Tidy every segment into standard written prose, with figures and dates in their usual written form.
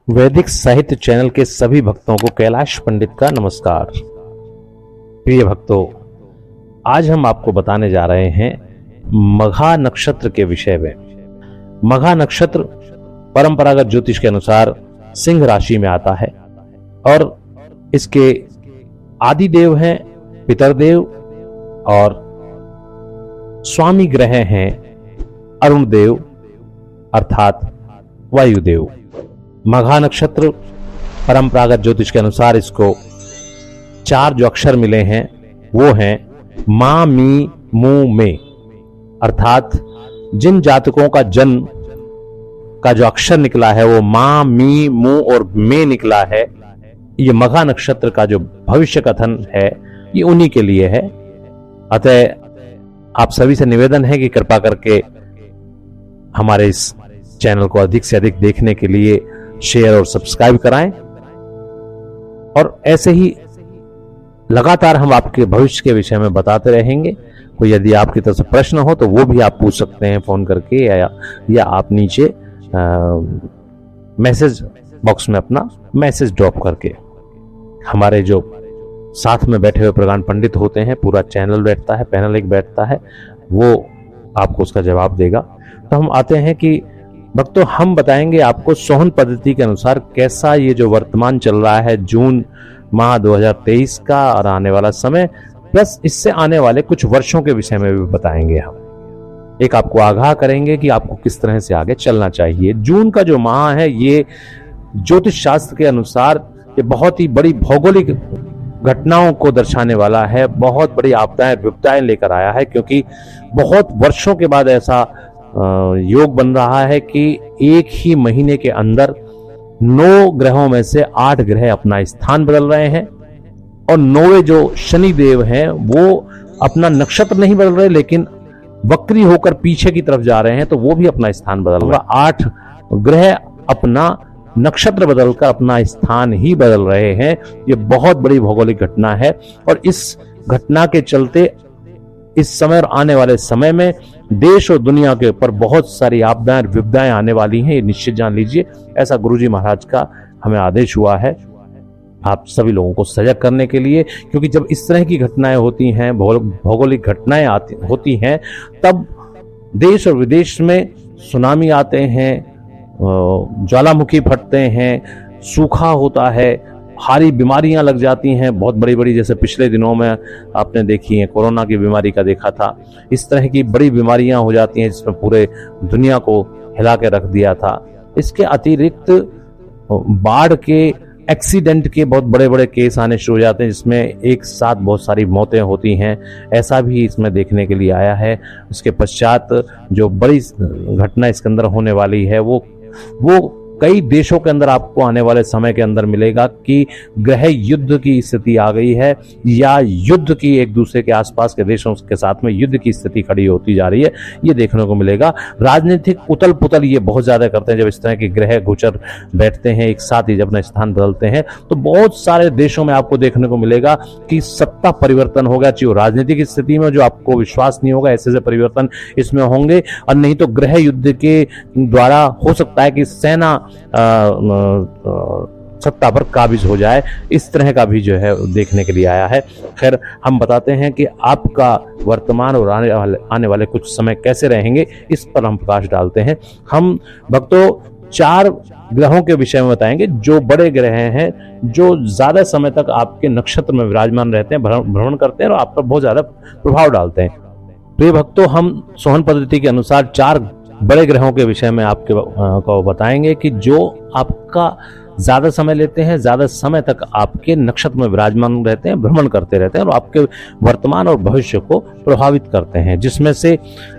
वैदिक साहित्य चैनल के सभी भक्तों को कैलाश पंडित का नमस्कार। प्रिय भक्तों, आज हम आपको बताने जा रहे हैं मघा नक्षत्र के विषय में। मघा नक्षत्र परंपरागत ज्योतिष के अनुसार सिंह राशि में आता है और इसके आदि देव हैं पितरदेव और स्वामी ग्रह हैं अरुण देव अर्थात वायुदेव। मघा नक्षत्र परंपरागत ज्योतिष के अनुसार इसको 4 जो अक्षर मिले हैं वो हैं मा मी मू मे, अर्थात जिन जातकों का जन्म का जो अक्षर निकला है वो मा मी मू और मे निकला है, ये मघा नक्षत्र का जो भविष्य कथन है ये उन्हीं के लिए है। अतः आप सभी से निवेदन है कि कृपा करके हमारे इस चैनल को अधिक से अधिक देखने के लिए शेयर और सब्सक्राइब कराएं और ऐसे ही लगातार हम आपके भविष्य के विषय में बताते रहेंगे। कोई यदि आपकी तरफ से प्रश्न हो तो वो भी आप पूछ सकते हैं फोन करके या आप नीचे मैसेज बॉक्स में अपना मैसेज ड्रॉप करके। हमारे जो साथ में बैठे हुए प्रगान पंडित होते हैं, पूरा चैनल बैठता है, पैनल एक बैठता है, वो आपको उसका जवाब देगा। तो हम आते हैं कि भक्तों, हम बताएंगे आपको सोहन पद्धति के अनुसार कैसा ये जो वर्तमान चल रहा है जून माह 2023 का और आने वाला समय, प्लस इससे आने वाले कुछ वर्षों के विषय में भी बताएंगे। हम एक आपको आगाह करेंगे कि आपको किस तरह से आगे चलना चाहिए। जून का जो माह है ये ज्योतिष शास्त्र के अनुसार ये बहुत ही बड़ी भौगोलिक घटनाओं को दर्शाने वाला है, बहुत बड़ी आपदाएं विपदाएं लेकर आया है, क्योंकि बहुत वर्षों के बाद ऐसा योग बन रहा है कि एक ही महीने के अंदर 9 ग्रहों में से 8 ग्रह अपना स्थान बदल रहे हैं और 9वें जो शनि देव हैं वो अपना नक्षत्र नहीं बदल रहे लेकिन वक्री होकर पीछे की तरफ जा रहे हैं, तो वो भी अपना स्थान बदल रहा है। 8 ग्रह अपना नक्षत्र बदलकर अपना स्थान ही बदल रहे हैं। ये बहुत बड़ी भौगोलिक घटना है और इस घटना के चलते इस समय और आने वाले समय में देश और दुनिया के ऊपर बहुत सारी आपदाएं और विपदाएं आने वाली हैं, ये निश्चित जान लीजिए। ऐसा गुरुजी महाराज का हमें आदेश हुआ है आप सभी लोगों को सजग करने के लिए, क्योंकि जब इस तरह की घटनाएं होती हैं, भौगोलिक घटनाएं होती हैं, तब देश और विदेश में सुनामी आते हैं, ज्वालामुखी फटते हैं, सूखा होता है, भारी बीमारियां लग जाती हैं बहुत बड़ी बड़ी, जैसे पिछले दिनों में आपने देखी है कोरोना की बीमारी का देखा था। इस तरह की बड़ी बीमारियां हो जाती हैं जिसमें पूरे दुनिया को हिला के रख दिया था। इसके अतिरिक्त बाढ़ के एक्सीडेंट के बहुत बड़े बड़े केस आने शुरू हो जाते हैं जिसमें एक साथ बहुत सारी मौतें होती हैं, ऐसा भी इसमें देखने के लिए आया है। उसके पश्चात जो बड़ी घटना इसके अंदर होने वाली है वो कई देशों के अंदर आपको आने वाले समय के अंदर मिलेगा कि ग्रह युद्ध की स्थिति आ गई है या युद्ध की एक दूसरे के आसपास के देशों के साथ में युद्ध की स्थिति खड़ी होती जा रही है, ये देखने को मिलेगा। राजनीतिक उथल पुथल ये बहुत ज्यादा करते हैं जब इस तरह के ग्रह गोचर बैठते हैं एक साथ ही, जब अपना स्थान बदलते हैं, तो बहुत सारे देशों में आपको देखने को मिलेगा कि सत्ता परिवर्तन होगा। चाहे राजनीतिक स्थिति में जो आपको विश्वास नहीं होगा, ऐसे परिवर्तन इसमें होंगे, और नहीं तो ग्रह युद्ध के द्वारा हो सकता है कि सेना सत्ता पर काबिज हो जाए। इस तरह का भी जो है देखने के लिए आया है। खैर, हम बताते हैं कि आपका वर्तमान और आने वाले कुछ समय कैसे रहेंगे, इस पर हम प्रकाश डालते हैं। हम भक्तों 4 ग्रहों के विषय में बताएंगे जो बड़े ग्रह हैं, जो ज्यादा समय तक आपके नक्षत्र में विराजमान रहते हैं, भ्रमण करते हैं और आप पर बहुत ज्यादा प्रभाव डालते हैं। प्रिय भक्तों, हम सोहन पद्धति के अनुसार 4 बड़े ग्रहों के विषय में आपके को बताएंगे कि जो आपका ज्यादा समय लेते हैं, ज्यादा समय तक आपके नक्षत्र में विराजमान रहते हैं, भ्रमण करते रहते हैं और आपके वर्तमान और भविष्य को प्रभावित करते हैं। जिसमें से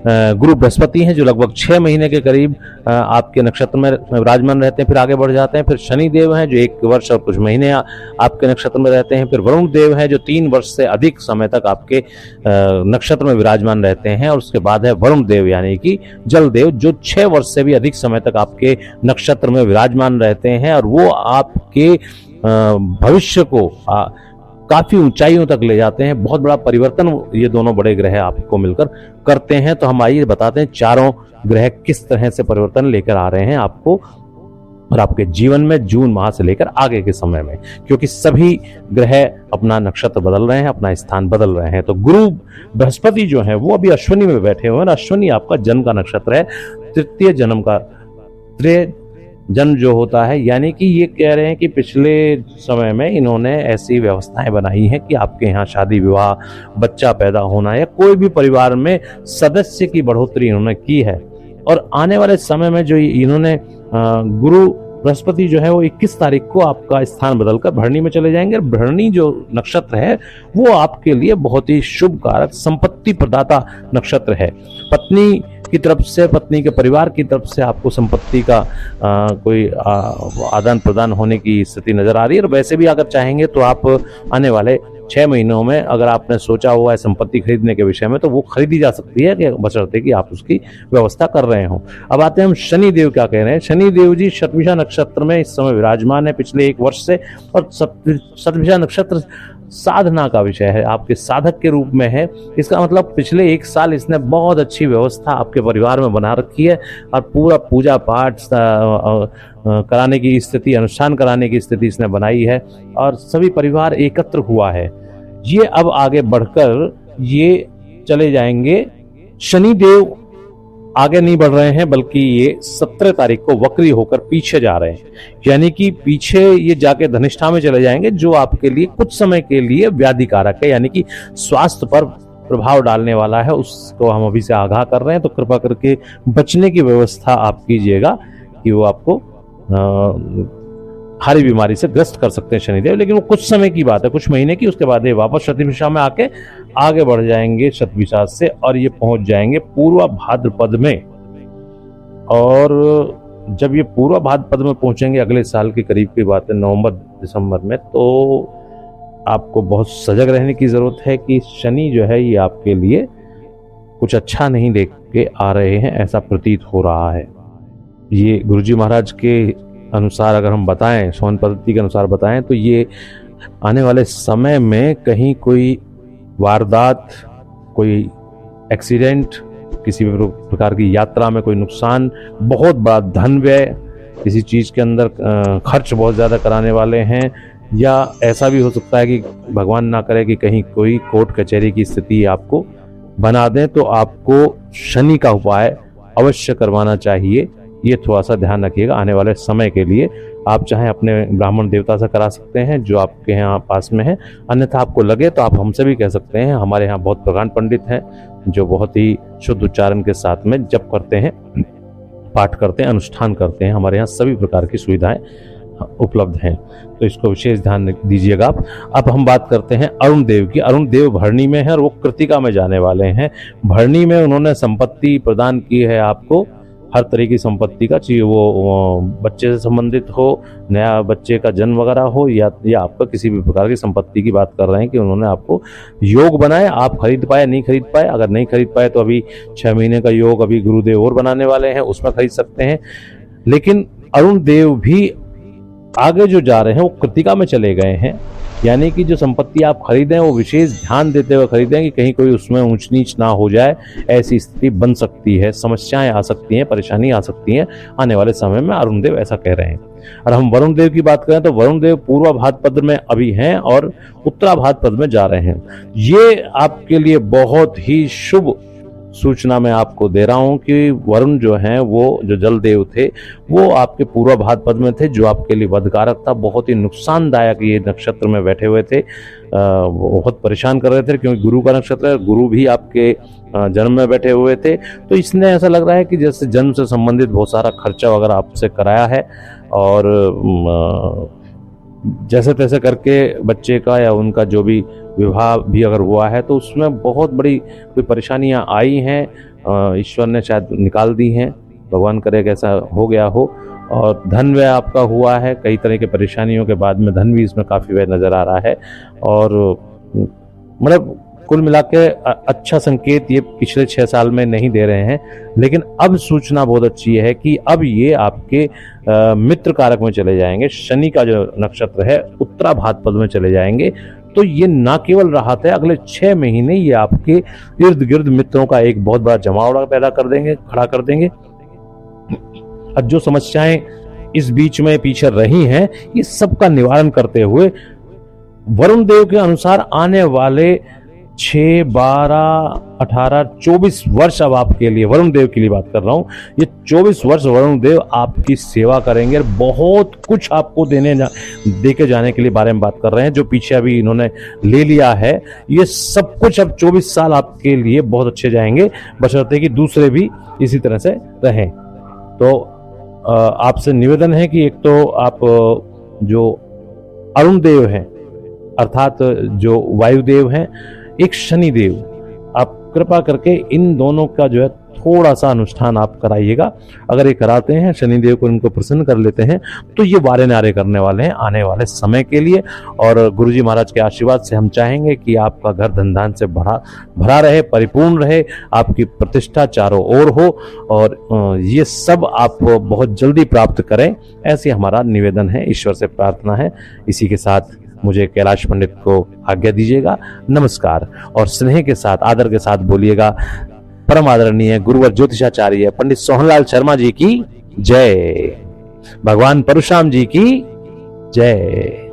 गुरु बृहस्पति हैं जो लगभग 6 महीने के करीब आपके नक्षत्र में विराजमान रहते हैं, फिर आगे बढ़ जाते हैं। फिर शनि देव हैं जो 1 वर्ष और कुछ महीने आपके नक्षत्र में रहते हैं। फिर वरुण देव हैं जो 3 वर्ष से अधिक समय तक आपके नक्षत्र में विराजमान रहते हैं। और उसके बाद है वरुण देव यानी कि जल देव, जो 6 वर्ष से भी अधिक समय तक आपके नक्षत्र में विराजमान रहते हैं और वो आपके भविष्य को काफी ऊंचाइयों तक ले जाते हैं। बहुत बड़ा परिवर्तन ये दोनों बड़े ग्रह आपको मिलकर करते हैं। तो हम आइए बताते हैं चारों ग्रह किस तरह से परिवर्तन लेकर आ रहे हैं आपको और आपके जीवन में जून माह से लेकर आगे के समय में, क्योंकि सभी ग्रह अपना नक्षत्र बदल रहे हैं, अपना स्थान बदल रहे हैं। तो गुरु बृहस्पति जो है वो अभी अश्विनी में बैठे हुए हैं। अश्विनी आपका जन्म का नक्षत्र है, तृतीय जन्म का जन्म जो होता है, यानी कि ये कह रहे हैं कि पिछले समय में इन्होंने ऐसी व्यवस्थाएं बनाई हैं कि आपके यहाँ शादी विवाह, बच्चा पैदा होना या कोई भी परिवार में सदस्य की बढ़ोतरी इन्होंने की है। और आने वाले समय में जो इन्होंने गुरु बृहस्पति जो है वो 21 तारीख को आपका स्थान बदलकर भरणी में चले जाएंगे। भरणी जो नक्षत्र है वो आपके लिए बहुत ही शुभ कारक, संपत्ति प्रदाता नक्षत्र है। पत्नी की तरफ से, पत्नी के परिवार की तरफ से आपको संपत्ति का कोई आदान प्रदान होने की स्थिति नजर आ रही है। और वैसे भी अगर चाहेंगे तो आप आने वाले 6 महीनों में अगर आपने सोचा हुआ है संपत्ति खरीदने के विषय में तो वो खरीदी जा सकती है, बशर्ते कि आप उसकी व्यवस्था कर रहे हो। अब आते हैं हम शनि देव क्या कह रहे हैं। शनि देव जी शतभिषा नक्षत्र में इस समय विराजमान है पिछले 1 वर्ष से। और शतभिषा नक्षत्र साधना का विषय है, आपके साधक के रूप में है। इसका मतलब पिछले 1 साल इसने बहुत अच्छी व्यवस्था आपके परिवार में बना रखी है और पूरा पूजा पाठ कराने की स्थिति, अनुष्ठान कराने की स्थिति इसने बनाई है और सभी परिवार एकत्र हुआ है। ये अब आगे बढ़कर ये चले जाएंगे। शनि देव आगे नहीं बढ़ रहे हैं, बल्कि ये 17 तारीख को वक्री होकर पीछे जा रहे हैं, यानी कि पीछे ये जाके धनिष्ठा में चले जाएंगे, जो आपके लिए कुछ समय के लिए व्याधि कारक है, यानी कि स्वास्थ्य पर प्रभाव डालने वाला है। उसको हम अभी से आगाह कर रहे हैं, तो कृपा करके बचने की व्यवस्था आप कीजिएगा कि वो आपको भारी बीमारी से ग्रस्त कर सकते हैं शनिदेव। लेकिन वो कुछ समय की बात है, कुछ महीने की। उसके बाद ये वापस शतभिषा में आके आगे बढ़ जाएंगे शतभिषा से और ये पहुंच जाएंगे पूर्वा भाद्रपद में। और जब ये पूर्वा भाद्रपद में पहुंचेंगे अगले साल के करीब की बात है, नवंबर दिसंबर में, तो आपको बहुत सजग रहने की जरूरत है कि शनि जो है ये आपके लिए कुछ अच्छा नहीं लेके आ रहे हैं, ऐसा प्रतीत हो रहा है। ये गुरुजी महाराज के अनुसार अगर हम बताएं, सौन पद्धति के अनुसार बताएं, तो ये आने वाले समय में कहीं कोई वारदात, कोई एक्सीडेंट, किसी भी प्रकार की यात्रा में कोई नुकसान, बहुत बड़ा धन व्यय, किसी चीज के अंदर खर्च बहुत ज्यादा कराने वाले हैं, या ऐसा भी हो सकता है कि भगवान ना करे कि कहीं कोई कोर्ट कचहरी की स्थिति आपको बना दें, तो आपको शनि का उपाय अवश्य करवाना चाहिए। ये थोड़ा सा ध्यान रखिएगा आने वाले समय के लिए। आप चाहे अपने ब्राह्मण देवता से करा सकते हैं जो आपके यहाँ पास में है, अन्यथा आपको लगे तो आप हमसे भी कह सकते हैं। हमारे यहाँ बहुत प्रकांड पंडित हैं जो बहुत ही शुद्ध उच्चारण के साथ में जप करते हैं, पाठ करते हैं, अनुष्ठान करते हैं। हमारे यहाँ सभी प्रकार की सुविधाएं उपलब्ध हैं, तो इसको विशेष ध्यान दीजिएगा आप। अब हम बात करते हैं अरुण देव की। अरुण देव भरणी में है और वो कृतिका में जाने वाले हैं। भरणी में उन्होंने संपत्ति प्रदान की है आपको, हर तरह की संपत्ति का, चाहिए वो बच्चे से संबंधित हो, नया बच्चे का जन्म वगैरह हो, या आपका किसी भी प्रकार की संपत्ति की बात कर रहे हैं कि उन्होंने आपको योग बनाए, आप खरीद पाए, नहीं खरीद पाए। अगर नहीं खरीद पाए तो अभी 6 महीने का योग अभी गुरुदेव और बनाने वाले हैं, उसमें खरीद सकते हैं। लेकिन अरुण देव भी आगे जो जा रहे हैं वो कृतिका में चले गए हैं, यानी कि जो संपत्ति आप खरीदें वो विशेष ध्यान देते हुए खरीदें कि कहीं कोई उसमें ऊंच नीच ना हो जाए। ऐसी स्थिति बन सकती है, समस्याएं आ सकती हैं, परेशानी आ सकती हैं आने वाले समय में। अरुण देव ऐसा कह रहे हैं। और हम वरुण देव की बात करें तो वरुण देव पूर्वा भाद्रपद में अभी हैं और उत्तरा भाद्रपद में जा रहे हैं। ये आपके लिए बहुत ही शुभ सूचना मैं आपको दे रहा हूं कि वरुण जो हैं वो जो जल देव थे वो आपके पूर्व भाद्रपद में थे, जो आपके लिए वधकारक था, बहुत ही नुकसानदायक ये नक्षत्र में बैठे हुए थे, बहुत परेशान कर रहे थे, क्योंकि गुरु का नक्षत्र है, गुरु भी आपके जन्म में बैठे हुए थे। तो इसने ऐसा लग रहा है कि जैसे जन्म से संबंधित बहुत सारा खर्चा वगैरह आपसे कराया है और जैसे तैसे करके बच्चे का या उनका जो भी विवाह भी अगर हुआ है तो उसमें बहुत बड़ी कोई परेशानियां आई हैं, ईश्वर ने शायद निकाल दी हैं, भगवान करे कि ऐसा हो गया हो। और धन व्यय आपका हुआ है, कई तरह के परेशानियों के बाद में धन भी इसमें काफ़ी व्यय नज़र आ रहा है। और मतलब कुल मिला के अच्छा संकेत ये पिछले 6 साल में नहीं दे रहे हैं, लेकिन अब सूचना बहुत अच्छी है कि अब ये आपके मित्र कारक में चले जाएंगे। शनि का जो नक्षत्र है उत्तरा भाद्रपद में चले जाएंगे, तो ये ना केवल राहत है, अगले 6 महीने ये आपके इर्द गिर्द मित्रों का एक बहुत बड़ा जमावड़ा पैदा कर देंगे, खड़ा कर देंगे। और जो समस्याएं इस बीच में पीछे रही हैं, ये सबका निवारण करते हुए वरुण देव के अनुसार आने वाले 6, 12, 18, 24 वर्ष अब आपके लिए, वरुण देव के लिए बात कर रहा हूं, ये 24 वर्ष वरुण देव आपकी सेवा करेंगे। बहुत कुछ आपको दे के जाने के लिए बारे में बात कर रहे हैं। जो पीछे अभी इन्होंने ले लिया है, ये सब कुछ अब 24 साल आपके लिए बहुत अच्छे जाएंगे, बशर्ते कि दूसरे भी इसी तरह से रहें। तो आपसे निवेदन है कि एक तो आप जो अरुण देव हैं, अर्थात जो वायुदेव हैं, एक शनि देव, आप कृपा करके इन दोनों का जो है थोड़ा सा अनुष्ठान आप कराइएगा। अगर ये कराते हैं, शनिदेव को इनको प्रसन्न कर लेते हैं, तो ये वारे नारे करने वाले हैं आने वाले समय के लिए। और गुरुजी महाराज के आशीर्वाद से हम चाहेंगे कि आपका घर धन से भरा रहे, परिपूर्ण रहे, आपकी प्रतिष्ठा चारों ओर हो और ये सब आप बहुत जल्दी प्राप्त करें, ऐसे हमारा निवेदन है, ईश्वर से प्रार्थना है। इसी के साथ मुझे कैलाश पंडित को आज्ञा दीजिएगा। नमस्कार। और स्नेह के साथ, आदर के साथ बोलिएगा, परम आदरणीय गुरुवर ज्योतिषाचार्य पंडित सोहनलाल शर्मा जी की जय, भगवान परशुराम जी की जय।